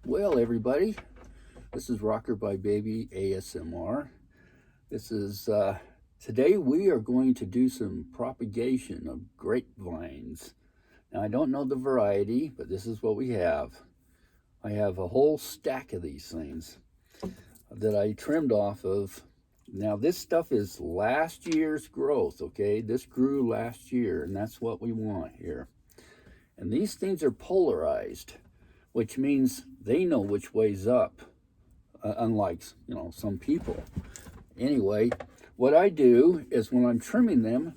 Well, everybody, this is Rocker by Baby ASMR. This is today we are going to do some propagation of grapevines. Now, I don't know the variety, but this is what we have. I have a whole stack of these things that I trimmed off of. Now, this stuff is last year's growth, okay? This grew last year, and that's what we want here. And these things are polarized, which means they know which way's up, unlike, some people. Anyway, what I do is when I'm trimming them,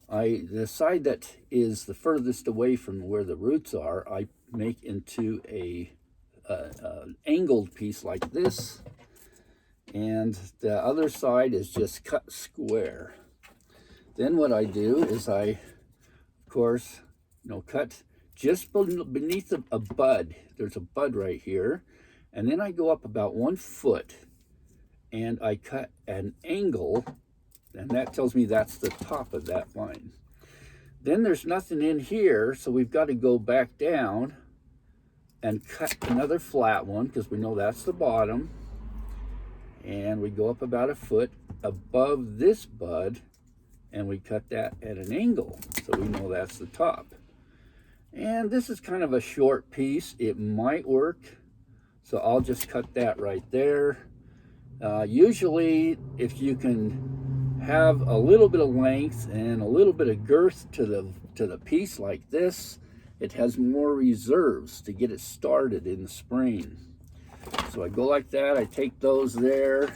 the side that is the furthest away from where the roots are, I make into a angled piece like this, and the other side is just cut square. Then what I do is I, of course, cut just beneath a bud. There's a bud right here. And then I go up about 1 foot and I cut an angle, and that tells me that's the top of that vine. Then there's nothing in here, so we've got to go back down and cut another flat one because we know that's the bottom. And we go up about 1 foot above this bud and we cut that at an angle, so we know that's the top. And this is kind of a short piece. It might work, so I'll just cut that right there. Usually, if you can have a little bit of length and a little bit of girth to the piece like this, it has more reserves to get it started in the spring. So I go like that. I take those there.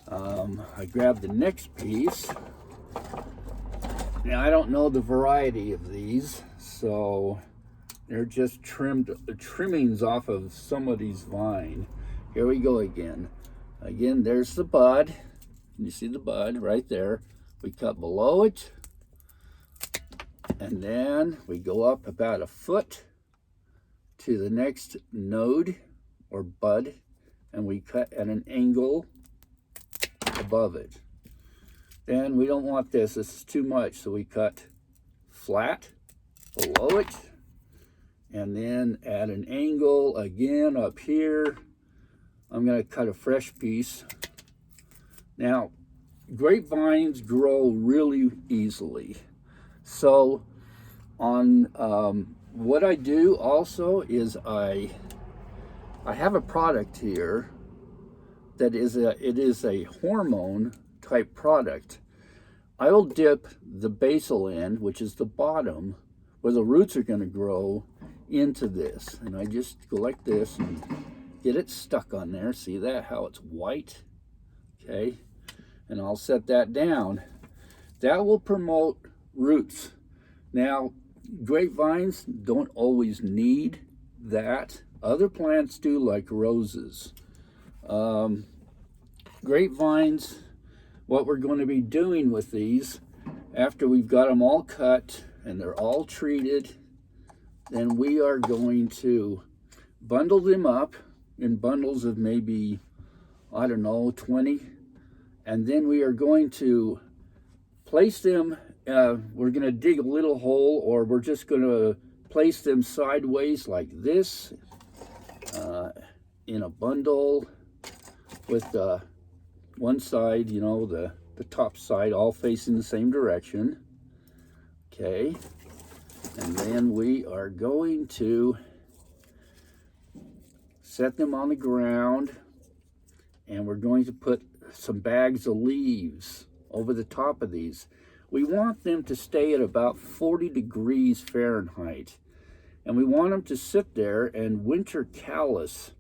I grab the next piece. Now, I don't know the variety of these, so they're just trimmings off of somebody's vine. Here we go again. Again, there's the bud. You see the bud right there. We cut below it, and then we go up about 1 foot to the next node or bud, and we cut at an angle above it. Then we don't want this. This is too much, so we cut flat below it, and then at an angle again up here. I'm going to cut a fresh piece. Now, grapevines grow really easily. So on what I do also is I have a product here that is a hormone type product. I will dip the basal end, which is the bottom where the roots are going to grow, into this, and I just go like this and get it stuck on there. See that, how it's white? Okay, and I'll set that down. That will promote roots. Now, grapevines don't always need that. Other plants do, like roses. Grapevines, what we're going to be doing with these, after we've got them all cut and they're all treated, then we are going to bundle them up in bundles of maybe, 20. And then we are going to place them, we're going to dig a little hole, or we're just going to place them sideways like this in a bundle with one side, the top side all facing the same direction. Okay. And then we are going to set them on the ground, and we're going to put some bags of leaves over the top of these. We want them to stay at about 40 degrees Fahrenheit, and we want them to sit there and winter callus.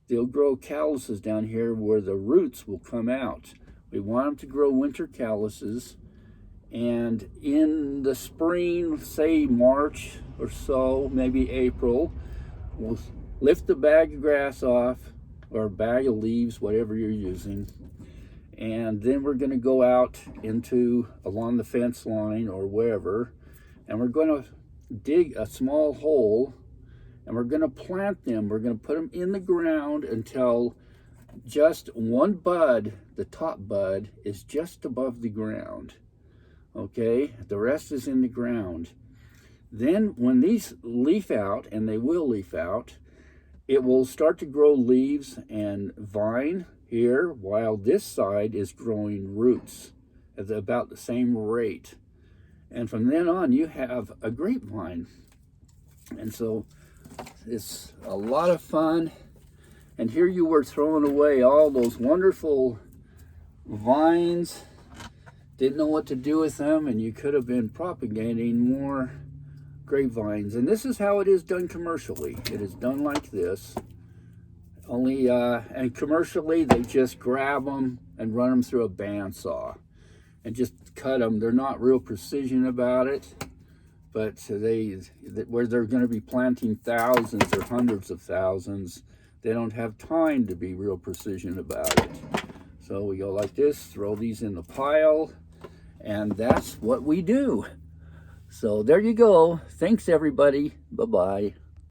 They'll grow calluses down here where the roots will come out. We want them to grow winter calluses. And in the spring, say March or so, maybe April, we'll lift the bag of grass off, or a bag of leaves, whatever you're using. And then we're going to go out along the fence line or wherever, and we're going to dig a small hole, and we're going to plant them. We're going to put them in the ground until just one bud, the top bud, is just above the ground. Okay, the rest is in the ground. Then when these leaf out, and they will leaf out, it will start to grow leaves and vine here, while this side is growing roots at about the same rate. And from then on, you have a grapevine. And so it's a lot of fun. And here you were throwing away all those wonderful vines, didn't know what to do with them, and you could have been propagating more grapevines. And this is how it is done commercially. It is done like this. Only, and commercially, they just grab them and run them through a bandsaw and just cut them. They're not real precision about it, but where they're going to be planting thousands or hundreds of thousands, they don't have time to be real precision about it. So we go like this, throw these in the pile, and that's what we do. So there you go. Thanks, everybody. Bye-bye.